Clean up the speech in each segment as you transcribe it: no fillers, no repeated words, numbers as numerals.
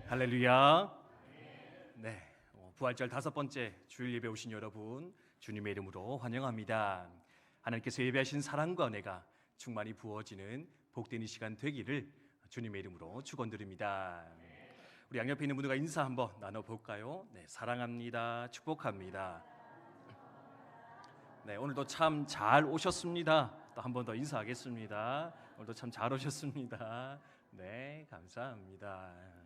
할렐루야. 네, 부활절 5번째 주일 예배 오신 여러분 주님의 이름으로 환영합니다. 하나님께서 예배하신 사랑과 은혜가 충만히 부어지는 복된 이 시간 되기를 주님의 이름으로 축원드립니다. 우리 양옆에 있는 분들과 인사 한번 나눠볼까요? 네, 사랑합니다. 축복합니다. 네, 오늘도 참 잘 오셨습니다. 또 한 번 더 인사하겠습니다. 오늘도 참 잘 오셨습니다. 네, 감사합니다.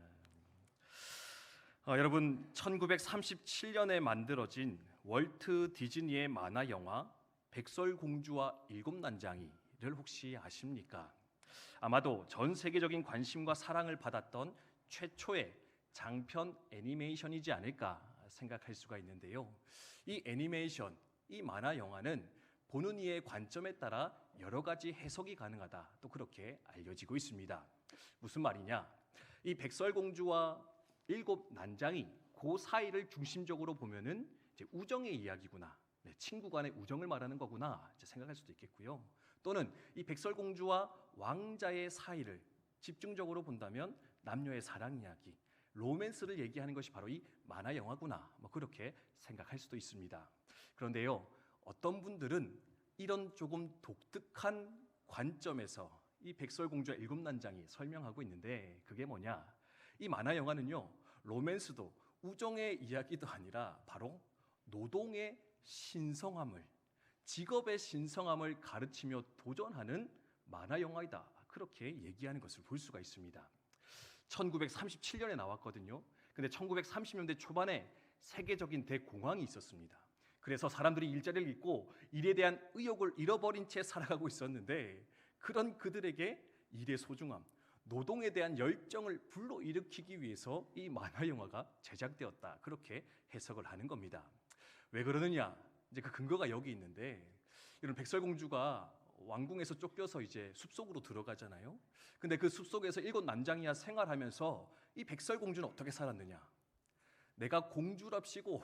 여러분 1937년에 만들어진 월트 디즈니의 만화 영화 백설공주와 일곱 난장이를 혹시 아십니까? 아마도 전 세계적인 관심과 사랑을 받았던 최초의 장편 애니메이션이지 않을까 생각할 수가 있는데요. 이 애니메이션, 이 만화 영화는 보는 이의 관점에 따라 여러 가지 해석이 가능하다, 또 그렇게 알려지고 있습니다. 무슨 말이냐? 이 백설공주와 일곱 난장이 그 사이를 중심적으로 보면은 이제 우정의 이야기구나, 네, 친구 간의 우정을 말하는 거구나 이제 생각할 수도 있겠고요. 또는 이 백설공주와 왕자의 사이를 집중적으로 본다면 남녀의 사랑 이야기, 로맨스를 얘기하는 것이 바로 이 만화 영화구나, 뭐 그렇게 생각할 수도 있습니다. 그런데요, 어떤 분들은 이런 조금 독특한 관점에서 이 백설공주와 일곱 난장이 설명하고 있는데, 그게 뭐냐? 이 만화 영화는요, 로맨스도 우정의 이야기도 아니라 바로 노동의 신성함을, 직업의 신성함을 가르치며 도전하는 만화 영화이다, 그렇게 얘기하는 것을 볼 수가 있습니다. 1937년에 나왔거든요. 근데 1930년대 초반에 세계적인 대공황이 있었습니다. 그래서 사람들이 일자리를 잃고 일에 대한 의욕을 잃어버린 채 살아가고 있었는데, 그런 그들에게 일의 소중함, 노동에 대한 열정을 불러일으키기 위해서 이 만화 영화가 제작되었다, 그렇게 해석을 하는 겁니다. 왜 그러느냐? 이제 그 근거가 여기 있는데, 이런 백설공주가 왕궁에서 쫓겨서 이제 숲속으로 들어가잖아요. 근데 그 숲속에서 일곱 난장이와 생활하면서 이 백설공주는 어떻게 살았느냐? 내가 공주랍시고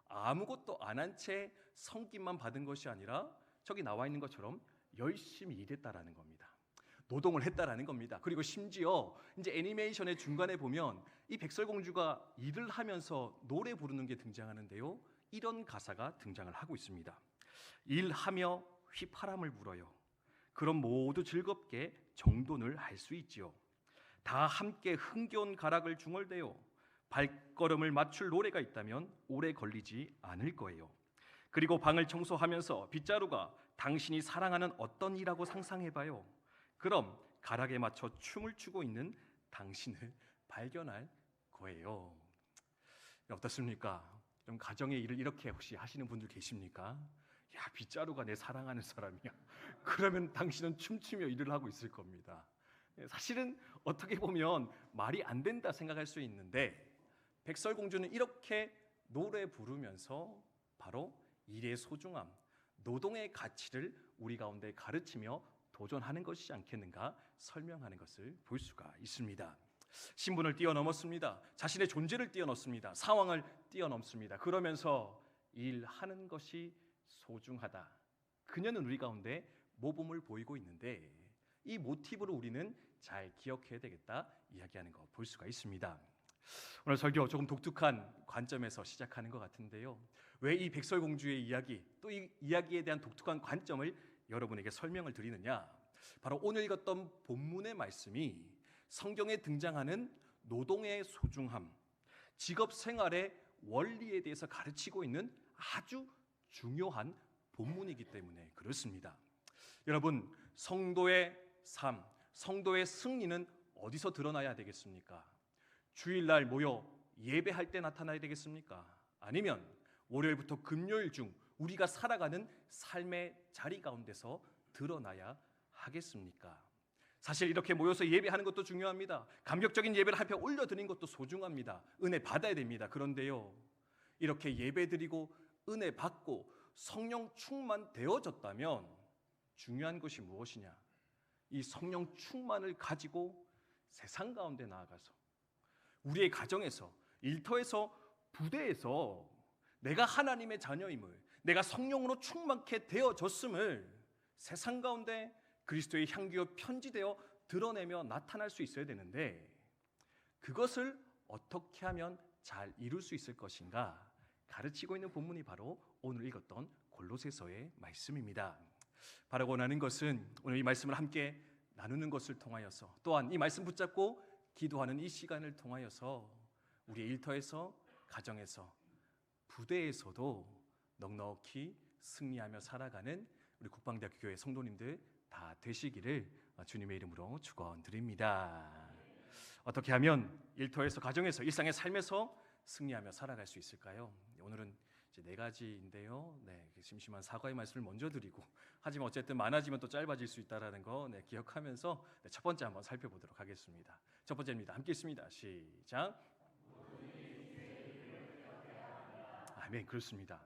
아무것도 안 한 채 성김만 받은 것이 아니라 저기 나와 있는 것처럼 열심히 일했다라는 겁니다. 노동을 했다라는 겁니다. 그리고 심지어 이제 애니메이션의 중간에 보면 이 백설공주가 일을 하면서 노래 부르는 게 등장하는데요, 이런 가사가 등장을 하고 있습니다. 일하며 휘파람을 불어요. 그럼 모두 즐겁게 정돈을 할 수 있지요. 다 함께 흥겨운 가락을 중얼대요. 발걸음을 맞출 노래가 있다면 오래 걸리지 않을 거예요. 그리고 방을 청소하면서 빗자루가 당신이 사랑하는 어떤 일하고 상상해봐요. 그럼 가락에 맞춰 춤을 추고 있는 당신을 발견할 거예요. 어떻습니까? 좀 가정의 일을 이렇게 혹시 하시는 분들 계십니까? 야, 빗자루가 내 사랑하는 사람이야. 그러면 당신은 춤추며 일을 하고 있을 겁니다. 사실은 어떻게 보면 말이 안 된다 생각할 수 있는데, 백설공주는 이렇게 노래 부르면서 바로 일의 소중함, 노동의 가치를 우리 가운데 가르치며 도전하는 것이지 않겠는가 설명하는 것을 볼 수가 있습니다. 신분을 뛰어넘었습니다. 자신의 존재를 뛰어넘습니다. 상황을 뛰어넘습니다. 그러면서 일하는 것이 소중하다. 그녀는 우리 가운데 모범을 보이고 있는데, 이 모티브를 우리는 잘 기억해야 되겠다 이야기하는 거 볼 수가 있습니다. 오늘 설교 조금 독특한 관점에서 시작하는 것 같은데요, 왜 이 백설공주의 이야기, 또 이 이야기에 대한 독특한 관점을 여러분에게 설명을 드리느냐? 바로 오늘 읽었던 본문의 말씀이 성경에 등장하는 노동의 소중함, 직업 생활의 원리에 대해서 가르치고 있는 아주 중요한 본문이기 때문에 그렇습니다. 여러분, 성도의 삶, 성도의 승리는 어디서 드러나야 되겠습니까? 주일날 모여 예배할 때 나타나야 되겠습니까? 아니면 월요일부터 금요일 중 우리가 살아가는 삶의 자리 가운데서 드러나야 하겠습니까? 사실 이렇게 모여서 예배하는 것도 중요합니다. 감격적인 예배를 한 편 올려드리는 것도 소중합니다. 은혜 받아야 됩니다. 그런데요, 이렇게 예배드리고 은혜 받고 성령 충만되어졌다면 중요한 것이 무엇이냐? 이 성령 충만을 가지고 세상 가운데 나아가서 우리의 가정에서, 일터에서, 부대에서 내가 하나님의 자녀임을, 내가 성령으로 충만케 되어졌음을 세상 가운데 그리스도의 향기로 편지되어 드러내며 나타날 수 있어야 되는데, 그것을 어떻게 하면 잘 이룰 수 있을 것인가 가르치고 있는 본문이 바로 오늘 읽었던 골로새서의 말씀입니다. 바라고 원하는 것은 오늘 이 말씀을 함께 나누는 것을 통하여서, 또한 이 말씀 붙잡고 기도하는 이 시간을 통하여서 우리의 일터에서, 가정에서, 부대에서도 넉넉히 승리하며 살아가는 우리 국방대학교 교회 성도님들 다 되시기를 주님의 이름으로 축원드립니다. 어떻게 하면 일터에서, 가정에서, 일상의 삶에서 승리하며 살아갈 수 있을까요? 오늘은 이제 4가지인데요. 심심한 사과의 말씀을 먼저 드리고, 하지만 어쨌든 많아지면 또 짧아질 수 있다라는 거 기억하면서 첫 번째 한번 살펴보도록 하겠습니다. 첫 번째입니다. 함께 있습니다. 시작. 아멘. 그렇습니다.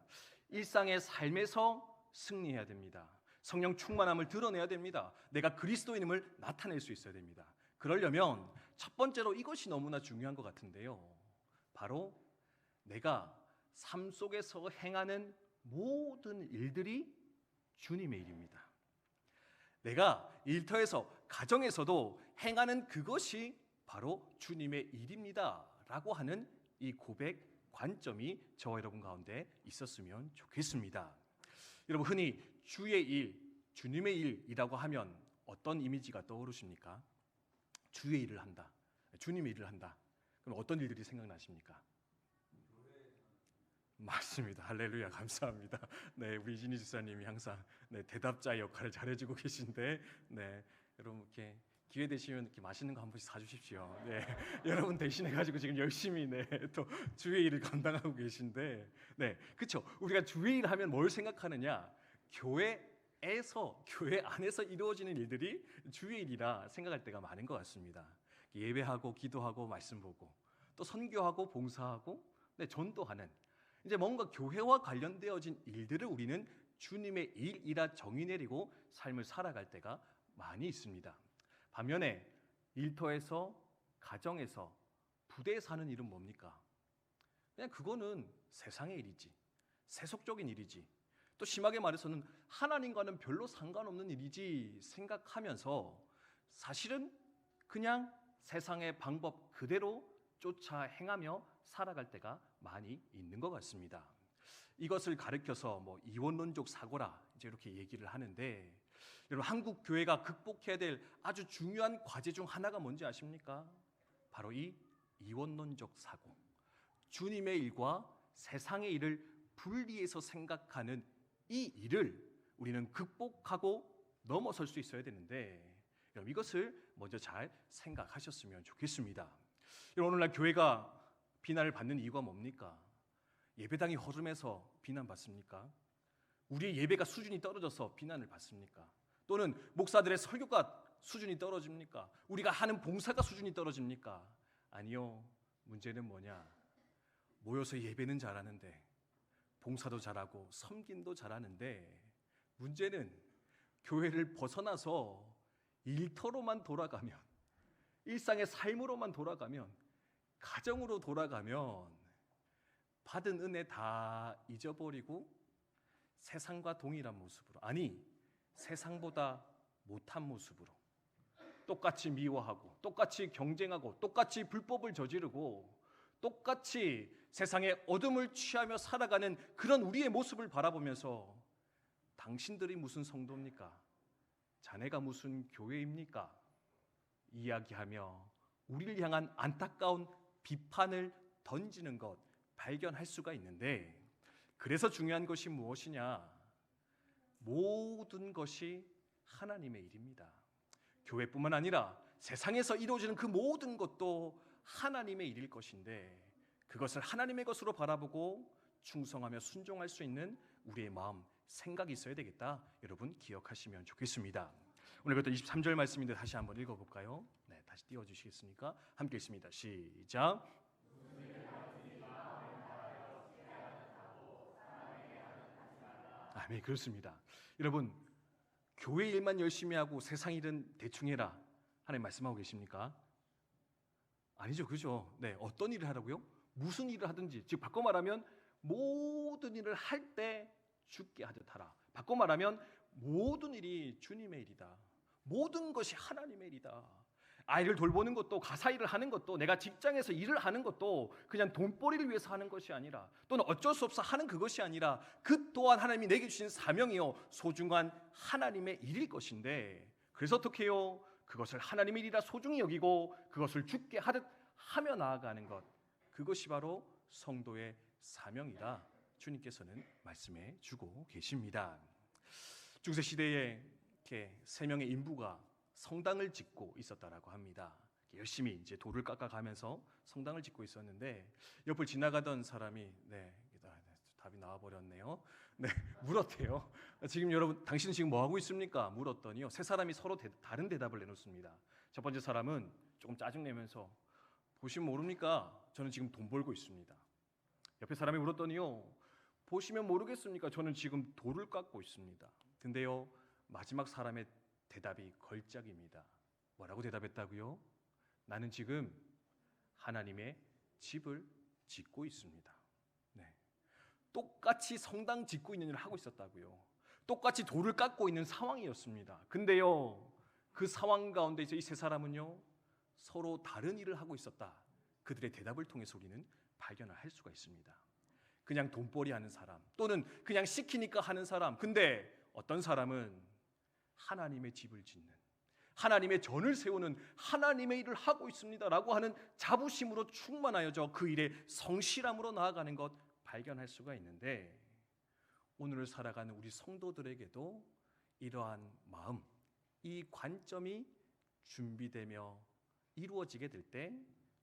일상의 삶에서 승리해야 됩니다. 성령 충만함을 드러내야 됩니다. 내가 그리스도인임을 나타낼 수 있어야 됩니다. 그러려면 첫 번째로 이것이 너무나 중요한 것 같은데요. 바로 내가 삶 속에서 행하는 모든 일들이 주님의 일입니다. 내가 일터에서, 가정에서도 행하는 그것이 바로 주님의 일입니다 라고 하는 이 고백, 관점이 저와 여러분 가운데 있었으면 좋겠습니다. 여러분, 흔히 주의 일, 주님의 일이라고 하면 어떤 이미지가 떠오르십니까? 주의 일을 한다, 주님의 일을 한다. 그럼 어떤 일들이 생각나십니까? 맞습니다. 할렐루야, 감사합니다. 우리 이진희 집사님이 항상 대답자 역할을 잘해주고 계신데, 여러분 이렇게 기회 되시면 이렇게 맛있는 거 한 번씩 사주십시오. 여러분 대신해가지고 지금 열심히 또 주의 일을 감당하고 계신데, 그렇죠. 우리가 주의 일 하면 뭘 생각하느냐? 교회에서, 교회 안에서 이루어지는 일들이 주의 일이라 생각할 때가 많은 것 같습니다. 예배하고, 기도하고, 말씀 보고, 또 선교하고, 봉사하고, 전도하는, 이제 뭔가 교회와 관련되어진 일들을 우리는 주님의 일이라 정의 내리고 삶을 살아갈 때가 많이 있습니다. 반면에 일터에서, 가정에서, 부대에 사는 일은 뭡니까? 그냥 그거는 세상의 일이지, 세속적인 일이지, 또 심하게 말해서는 하나님과는 별로 상관없는 일이지 생각하면서 사실은 그냥 세상의 방법 그대로 쫓아 행하며 살아갈 때가 많이 있는 것 같습니다. 이것을 가르쳐서 이원론적 사고라 이제 이렇게 얘기를 하는데, 여러분 한국 교회가 극복해야 될 아주 중요한 과제 중 하나가 뭔지 아십니까? 바로 이 이원론적 사고, 주님의 일과 세상의 일을 분리해서 생각하는 이 일을 우리는 극복하고 넘어설 수 있어야 되는데, 여러분 이것을 먼저 잘 생각하셨으면 좋겠습니다. 여러분 오늘날 교회가 비난을 받는 이유가 뭡니까? 예배당이 허름해서 비난받습니까? 우리의 예배가 수준이 떨어져서 비난을 받습니까? 또는 목사들의 설교가 수준이 떨어집니까? 우리가 하는 봉사가 수준이 떨어집니까? 아니요. 문제는 뭐냐? 모여서 예배는 잘하는데, 봉사도 잘하고, 섬김도 잘하는데, 문제는 교회를 벗어나서 일터로만 돌아가면, 일상의 삶으로만 돌아가면, 가정으로 돌아가면 받은 은혜 다 잊어버리고 세상과 동일한 모습으로, 아니 세상보다 못한 모습으로 똑같이 미워하고, 똑같이 경쟁하고, 똑같이 불법을 저지르고, 똑같이 세상의 어둠을 취하며 살아가는 그런 우리의 모습을 바라보면서 당신들이 무슨 성도입니까? 자네가 무슨 교회입니까? 이야기하며 우리를 향한 안타까운 비판을 던지는 것 발견할 수가 있는데, 그래서 중요한 것이 무엇이냐? 모든 것이 하나님의 일입니다. 교회뿐만 아니라 세상에서 이루어지는 그 모든 것도 하나님의 일일 것인데, 그것을 하나님의 것으로 바라보고 충성하며 순종할 수 있는 우리의 마음, 생각이 있어야 되겠다. 여러분 기억하시면 좋겠습니다. 오늘 그것도 23절 말씀인데 다시 한번 읽어볼까요? 다시 띄워주시겠습니까? 함께 있습니다. 시작. 아멘. 그렇습니다. 여러분 교회 일만 열심히 하고 세상 일은 대충 해라 하나님 말씀하고 계십니까? 아니죠, 그죠? 어떤 일을 하라고요? 무슨 일을 하든지, 즉 바꿔 말하면 모든 일을 할 때 주께 하듯 하라. 바꿔 말하면 모든 일이 주님의 일이다. 모든 것이 하나님의 일이다. 아이를 돌보는 것도, 가사 일을 하는 것도, 내가 직장에서 일을 하는 것도 그냥 돈벌이를 위해서 하는 것이 아니라, 또는 어쩔 수 없어 하는 그것이 아니라 그 또한 하나님이 내게 주신 사명이요 소중한 하나님의 일일 것인데, 그래서 어떻게 해요? 그것을 하나님의 일이라 소중히 여기고 그것을 주께 하듯 하며 나아가는 것, 그것이 바로 성도의 사명이다 주님께서는 말씀해 주고 계십니다. 중세시대에 이렇게 세 명의 인부가 성당을 짓고 있었다라고 합니다. 열심히 이제 돌을 깎아가면서 성당을 짓고 있었는데 옆을 지나가던 사람이 답이 나와버렸네요. 물었대요. 지금 여러분 당신은 지금 뭐 하고 있습니까? 물었더니요, 세 사람이 서로 다른 대답을 내놓습니다. 첫 번째 사람은 조금 짜증내면서 보시면 모릅니까? 저는 지금 돈 벌고 있습니다. 옆에 사람이 물었더니요, 보시면 모르겠습니까? 저는 지금 돌을 깎고 있습니다. 근데요, 마지막 사람의 대답이 걸작입니다. 뭐라고 대답했다고요? 나는 지금 하나님의 집을 짓고 있습니다. 똑같이 성당 짓고 있는 일을 하고 있었다고요. 똑같이 돌을 깎고 있는 상황이었습니다. 근데요, 그 상황 가운데서 이 세 사람은요, 서로 다른 일을 하고 있었다. 그들의 대답을 통해서 우리는 발견을 할 수가 있습니다. 그냥 돈벌이 하는 사람, 또는 그냥 시키니까 하는 사람. 근데 어떤 사람은 하나님의 집을 짓는, 하나님의 전을 세우는 하나님의 일을 하고 있습니다라고 하는 자부심으로 충만하여져 그 일에 성실함으로 나아가는 것 발견할 수가 있는데, 오늘을 살아가는 우리 성도들에게도 이러한 마음, 이 관점이 준비되며 이루어지게 될 때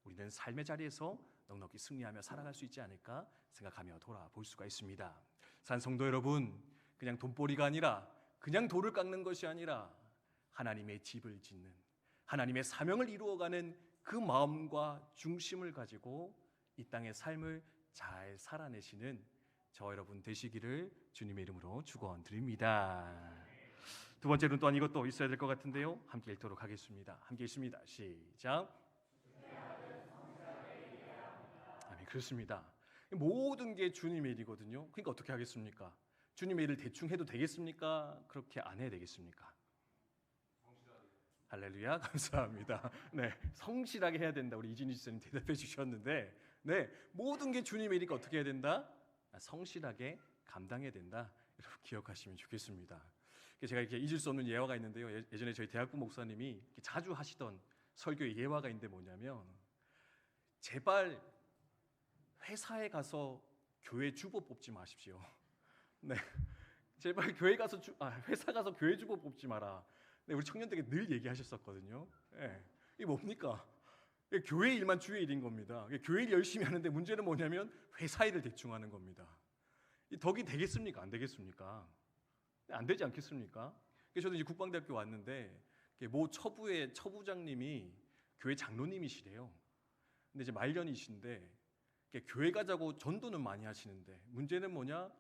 우리는 삶의 자리에서 넉넉히 승리하며 살아갈 수 있지 않을까 생각하며 돌아볼 수가 있습니다. 산 성도 여러분, 그냥 돈벌이가 아니라, 그냥 돌을 깎는 것이 아니라 하나님의 집을 짓는, 하나님의 사명을 이루어가는 그 마음과 중심을 가지고 이 땅의 삶을 잘 살아내시는 저 여러분 되시기를 주님의 이름으로 축원드립니다. 두 번째로는 또한 이것도 있어야 될 것 같은데요, 함께 읽도록 하겠습니다. 함께 읽습니다. 시작. 아멘. 그렇습니다. 모든 게 주님의 일이거든요. 그러니까 어떻게 하겠습니까? 주님의 일을 대충 해도 되겠습니까? 그렇게 안 해야 되겠습니까? 할렐루야, 감사합니다. 성실하게 해야 된다. 우리 이진희 지사님 대답해 주셨는데, 모든 게 주님의 일이니까 어떻게 해야 된다? 성실하게 감당해야 된다. 여러분 기억하시면 좋겠습니다. 제가 이렇게 잊을 수 없는 예화가 있는데요. 예전에 저희 대학부 목사님이 자주 하시던 설교의 예화가 있는데 뭐냐면, 제발 회사에 가서 교회 주보 뽑지 마십시오. 제발 회사 가서 교회 주보 뽑지 마라. 우리 청년들에게 늘 얘기하셨었거든요. 이게 뭡니까? 교회 일만 주의 일인 겁니다. 교회 일 열심히 하는데 문제는 뭐냐면 회사 일을 대충 하는 겁니다. 이 덕이 되겠습니까? 안 되겠습니까? 안 되지 않겠습니까? 저도 이제 국방대학교 왔는데 모 처부의 처부장님이 교회 장로님이시래요. 근데 이제 말년이신데 교회 가자고 전도는 많이 하시는데 문제는 뭐냐?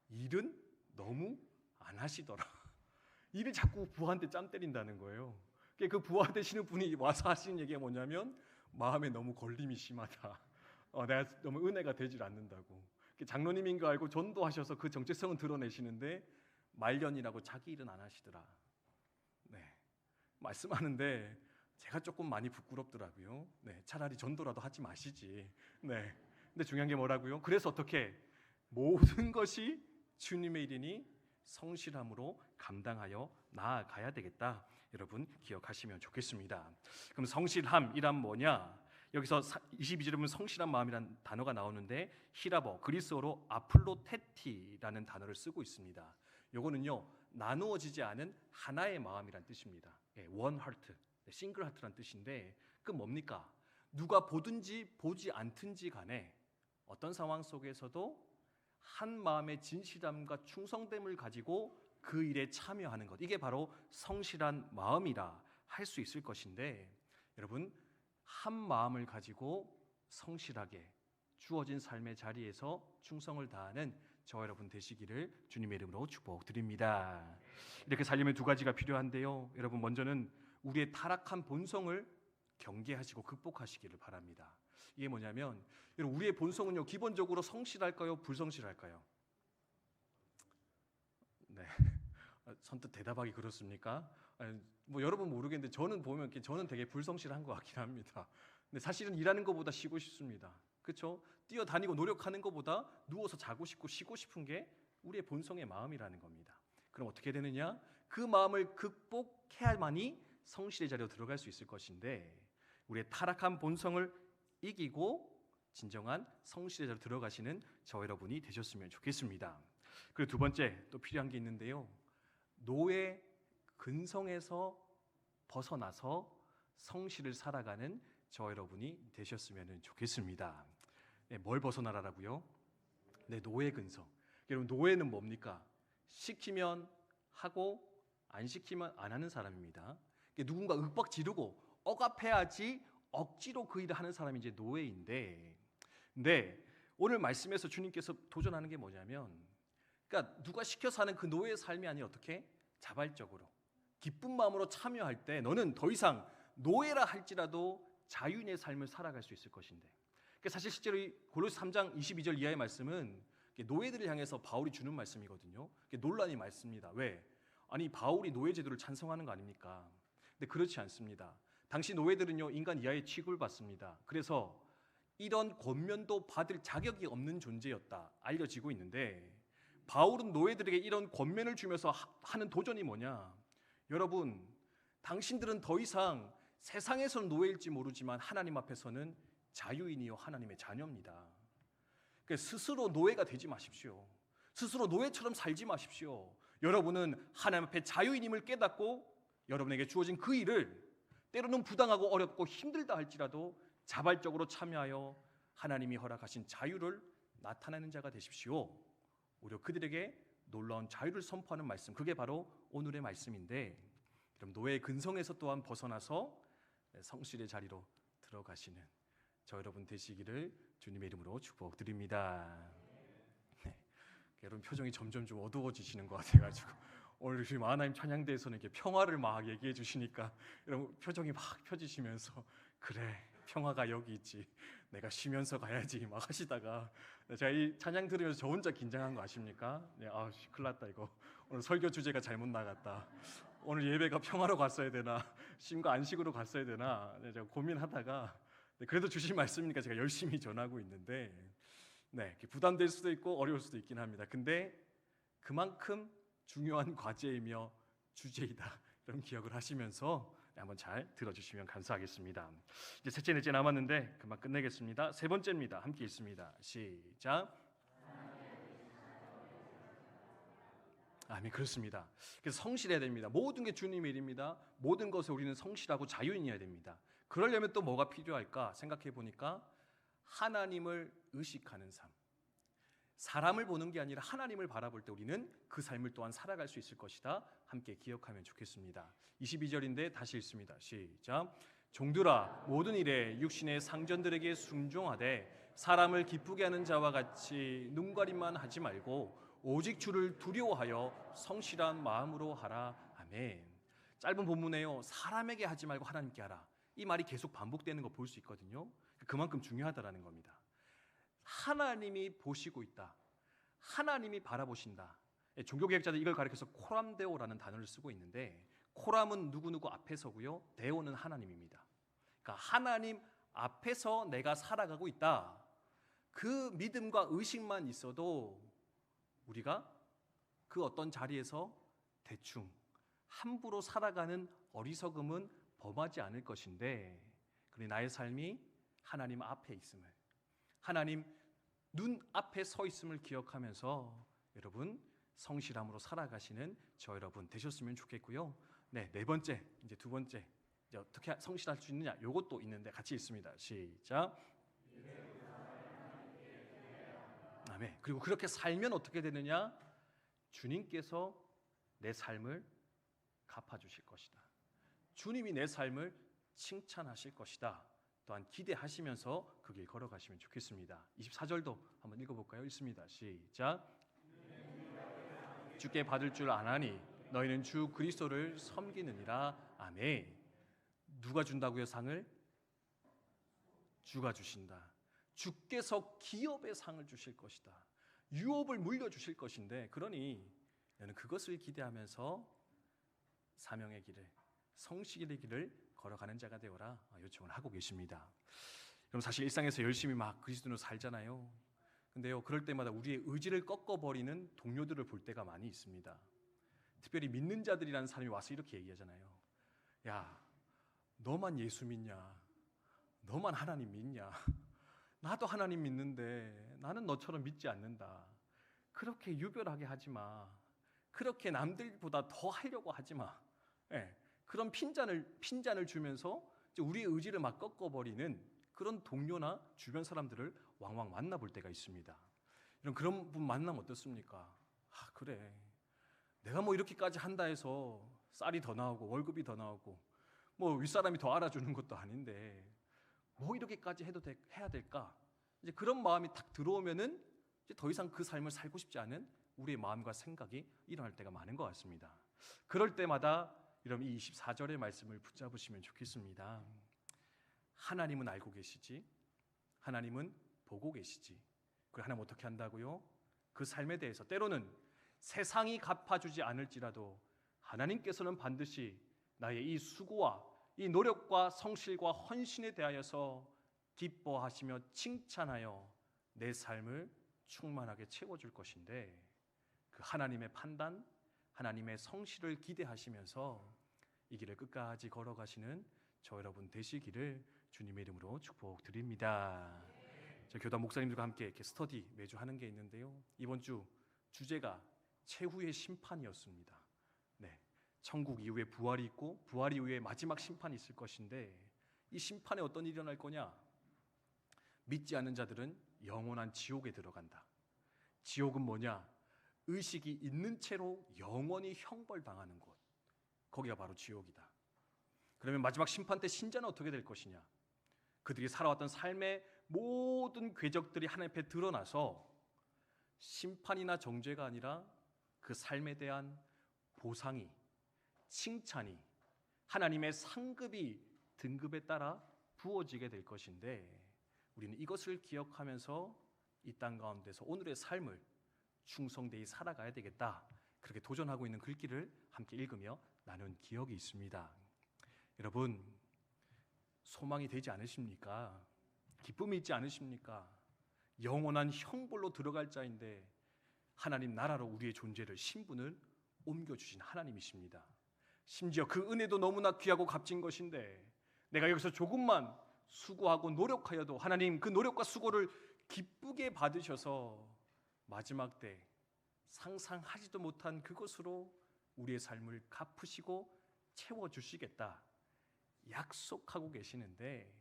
일은 너무 안 하시더라. 일을 자꾸 부하한테 짬 때린다는 거예요. 그 부하 되시는 분이 와서 하시는 얘기가 뭐냐면, 마음에 너무 걸림이 심하다. 내가 너무 은혜가 되질 않는다고. 장로님인 거 알고 전도하셔서 그 정체성은 드러내시는데 말년이라고 자기 일은 안 하시더라. 말씀하는데 제가 조금 많이 부끄럽더라고요. 차라리 전도라도 하지 마시지. 근데 중요한 게 뭐라고요? 그래서 어떻게? 모든 것이 주님의 일이니 성실함으로 감당하여 나아가야 되겠다. 여러분 기억하시면 좋겠습니다. 그럼 성실함이란 뭐냐? 여기서 22절에 보면 성실한 마음이란 단어가 나오는데 히라버, 그리스어로 아플로테티라는 단어를 쓰고 있습니다. 요거는요, 나누어지지 않은 하나의 마음이란 뜻입니다. 원 하트, 싱글 하트란 뜻인데, 그 뭡니까? 누가 보든지 보지 않든지 간에 어떤 상황 속에서도 한 마음의 진실함과 충성됨을 가지고 그 일에 참여하는 것, 이게 바로 성실한 마음이라 할 수 있을 것인데, 여러분 한 마음을 가지고 성실하게 주어진 삶의 자리에서 충성을 다하는 저 여러분 되시기를 주님의 이름으로 축복드립니다. 이렇게 살려면 두 가지가 필요한데요, 여러분 먼저는 우리의 타락한 본성을 경계하시고 극복하시기를 바랍니다. 이게 뭐냐면, 여러분 우리의 본성은요, 기본적으로 성실할까요? 불성실할까요? 선뜻 대답하기 그렇습니까? 아니, 뭐 여러분 모르겠는데 저는 보면 저는 되게 불성실한 것 같긴 합니다. 근데 사실은 일하는 것보다 쉬고 싶습니다. 그렇죠? 뛰어다니고 노력하는 것보다 누워서 자고 싶고 쉬고 싶은 게 우리의 본성의 마음이라는 겁니다. 그럼 어떻게 되느냐? 그 마음을 극복해야만이 성실의 자리로 들어갈 수 있을 것인데 우리의 타락한 본성을 이기고 진정한 성실의 자리로 들어가시는 저 여러분이 되셨으면 좋겠습니다. 그리고 두 번째 또 필요한 게 있는데요. 노예 근성에서 벗어나서 성실을 살아가는 저 여러분이 되셨으면 좋겠습니다. 네, 뭘 벗어나라고요? 네, 노예 근성. 여러분 노예는 뭡니까? 시키면 하고 안 시키면 안 하는 사람입니다. 누군가 윽박 지르고 억압해야지 억지로 그 일을 하는 사람이 이제 노예인데, 근데 오늘 말씀에서 주님께서 도전하는 게 뭐냐면, 그러니까 누가 시켜서 하는 그 노예의 삶이 아니라 어떻게 자발적으로 기쁜 마음으로 참여할 때 너는 더 이상 노예라 할지라도 자유인의 삶을 살아갈 수 있을 것인데, 그러니까 사실 실제로 이 골로새 3장 22절 이하의 말씀은 노예들을 향해서 바울이 주는 말씀이거든요. 논란이 많습니다. 왜? 아니 바울이 노예 제도를 찬성하는 거 아닙니까? 근데 그렇지 않습니다. 당시 노예들은요 인간 이하의 취급을 받습니다. 그래서 이런 권면도 받을 자격이 없는 존재였다 알려지고 있는데, 바울은 노예들에게 이런 권면을 주면서 하는 도전이 뭐냐? 여러분, 당신들은 더 이상 세상에서는 노예일지 모르지만 하나님 앞에서는 자유인이요 하나님의 자녀입니다. 그러니까 스스로 노예가 되지 마십시오. 스스로 노예처럼 살지 마십시오. 여러분은 하나님 앞에 자유인임을 깨닫고 여러분에게 주어진 그 일을 때로는 부당하고 어렵고 힘들다 할지라도 자발적으로 참여하여 하나님이 허락하신 자유를 나타내는 자가 되십시오. 오히려 그들에게 놀라운 자유를 선포하는 말씀, 그게 바로 오늘의 말씀인데, 그럼 노예의 근성에서 또한 벗어나서 성실의 자리로 들어가시는 저 여러분 되시기를 주님의 이름으로 축복드립니다. 네. 여러분 표정이 점점 좀 어두워지시는 것 같아가지고 오늘 지금 하나님 찬양대에서는 이렇게 평화를 막 얘기해 주시니까 여러분 표정이 막 펴지시면서 그래 평화가 여기 있지 내가 쉬면서 가야지 막 하시다가 제가 이 찬양 들으면서 저 혼자 긴장한 거 아십니까? 네, 큰일 났다 이거 오늘 설교 주제가 잘못 나갔다. 오늘 예배가 평화로 갔어야 되나 쉼과 안식으로 갔어야 되나 제가 고민하다가 그래도 주신 말씀이니까 제가 열심히 전하고 있는데 네, 부담될 수도 있고 어려울 수도 있긴 합니다. 근데 그만큼 중요한 과제이며 주제이다. 이런 기억을 하시면서 한번 잘 들어주시면 감사하겠습니다. 이제 셋째 넷째 남았는데 금방 끝내겠습니다. 세 번째입니다. 함께 읽습니다. 시작. 아멘. 그렇습니다. 그래서 성실해야 됩니다. 모든 게 주님의 일입니다. 모든 것에 우리는 성실하고 자유인이어야 됩니다. 그러려면 또 뭐가 필요할까 생각해 보니까 하나님을 의식하는 삶. 사람을 보는 게 아니라 하나님을 바라볼 때 우리는 그 삶을 또한 살아갈 수 있을 것이다. 함께 기억하면 좋겠습니다. 22절인데 다시 읽습니다. 시작. 종들아 모든 일에 육신의 상전들에게 순종하되 사람을 기쁘게 하는 자와 같이 눈가림만 하지 말고 오직 주를 두려워하여 성실한 마음으로 하라. 아멘. 짧은 본문에요. 사람에게 하지 말고 하나님께 하라. 이 말이 계속 반복되는 거 볼 수 있거든요. 그만큼 중요하다라는 겁니다. 하나님이 보시고 있다. 하나님이 바라보신다. 종교개혁자들 이걸 가리켜서 코람데오라는 단어를 쓰고 있는데 코람은 누구누구 앞에 서고요. 데오는 하나님입니다. 그러니까 하나님 앞에서 내가 살아가고 있다. 그 믿음과 의식만 있어도 우리가 그 어떤 자리에서 대충 함부로 살아가는 어리석음은 범하지 않을 것인데 그러니 나의 삶이 하나님 앞에 있음을 하나님 눈 앞에 서 있음을 기억하면서 여러분 성실함으로 살아가시는 저 여러분 되셨으면 좋겠고요. 네, 네 번째 이제 두 번째 이제 어떻게 성실할 수 있느냐 요것도 있는데 같이 읽습니다. 시작. 아멘. 그리고 그렇게 살면 어떻게 되느냐? 주님께서 내 삶을 갚아주실 것이다. 주님이 내 삶을 칭찬하실 것이다. 또한 기대하시면서 그 길 걸어가시면 좋겠습니다. 24절도 한번 읽어볼까요? 읽습니다. 시작. 주께 받을 줄 아나니 너희는 주 그리스도를 섬기느니라. 아멘. 누가 준다고요 상을? 주가 주신다. 주께서 기업의 상을 주실 것이다. 유업을 물려주실 것인데 그러니 너는 그것을 기대하면서 사명의 길을, 성실의 길을 걸어가는 자가 되어라 요청을 하고 계십니다. 그럼 사실 일상에서 열심히 막 그리스도인으로 살잖아요. 근데요, 그럴 때마다 우리의 의지를 꺾어버리는 동료들을 볼 때가 많이 있습니다. 특별히 믿는 자들이라는 사람이 와서 이렇게 얘기하잖아요. 야, 너만 예수 믿냐? 너만 하나님 믿냐? 나도 하나님 믿는데 나는 너처럼 믿지 않는다. 그렇게 유별하게 하지 마. 그렇게 남들보다 더 하려고 하지 마. 예, 그런 핀잔을 주면서 우리의 의지를 막 꺾어버리는 그런 동료나 주변 사람들을 왕왕 만나볼 때가 있습니다. 그런 분 만나면 어떻습니까? 아, 그래. 내가 뭐 이렇게까지 한다 해서 쌀이 더 나오고 월급이 더 나오고 뭐 윗사람이 더 알아주는 것도 아닌데 뭐 이렇게까지 해야 될까? 이제 그런 마음이 딱 들어오면은 이제 더 이상 그 삶을 살고 싶지 않은 우리의 마음과 생각이 일어날 때가 많은 것 같습니다. 그럴 때마다 여러분 이 24절의 말씀을 붙잡으시면 좋겠습니다. 하나님은 알고 계시지, 하나님은 보고 계시지. 그리고 하나님 어떻게 한다고요? 그 삶에 대해서 때로는 세상이 갚아주지 않을지라도 하나님께서는 반드시 나의 이 수고와 이 노력과 성실과 헌신에 대하여서 기뻐하시며 칭찬하여 내 삶을 충만하게 채워줄 것인데, 그 하나님의 판단, 하나님의 성실을 기대하시면서 이 길을 끝까지 걸어가시는 저 여러분 되시기를 주님의 이름으로 축복드립니다. 저 교단 목사님들과 함께 이렇게 스터디 매주 하는 게 있는데요, 이번 주 주제가 최후의 심판이었습니다. 네, 천국 이후에 부활이 있고 부활 이후에 마지막 심판이 있을 것인데, 이 심판에 어떤 일이 일어날 거냐? 믿지 않는 자들은 영원한 지옥에 들어간다. 지옥은 뭐냐? 의식이 있는 채로 영원히 형벌당하는 곳, 거기가 바로 지옥이다. 그러면 마지막 심판 때 신자는 어떻게 될 것이냐? 그들이 살아왔던 삶의 모든 궤적들이 하나님 앞에 드러나서 심판이나 정죄가 아니라 그 삶에 대한 보상이, 칭찬이, 하나님의 상급이 등급에 따라 부어지게 될 것인데, 우리는 이것을 기억하면서 이 땅 가운데서 오늘의 삶을 충성되이 살아가야 되겠다, 그렇게 도전하고 있는 글귀를 함께 읽으며 나눈 기억이 있습니다. 여러분, 소망이 되지 않으십니까? 기쁨이 있지 않으십니까? 영원한 형벌로 들어갈 자인데 하나님 나라로 우리의 존재를, 신분을 옮겨주신 하나님이십니다. 심지어 그 은혜도 너무나 귀하고 값진 것인데 내가 여기서 조금만 수고하고 노력하여도 하나님 그 노력과 수고를 기쁘게 받으셔서 마지막 때 상상하지도 못한 그것으로 우리의 삶을 갚으시고 채워주시겠다 약속하고 계시는데,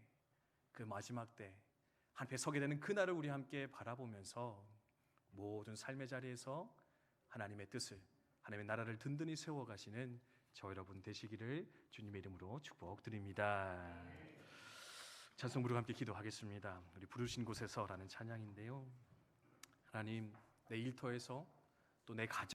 그 마지막 때 한패 서게 되는 그날을 우리 함께 바라보면서 모든 삶의 자리에서 하나님의 뜻을, 하나님의 나라를 든든히 세워가시는 저 여러분 되시기를 주님의 이름으로 축복드립니다. 찬송 부르고 함께 기도하겠습니다. 우리 부르신 곳에서라는 찬양인데요, 하나님, 내 일터에서 또 내 가정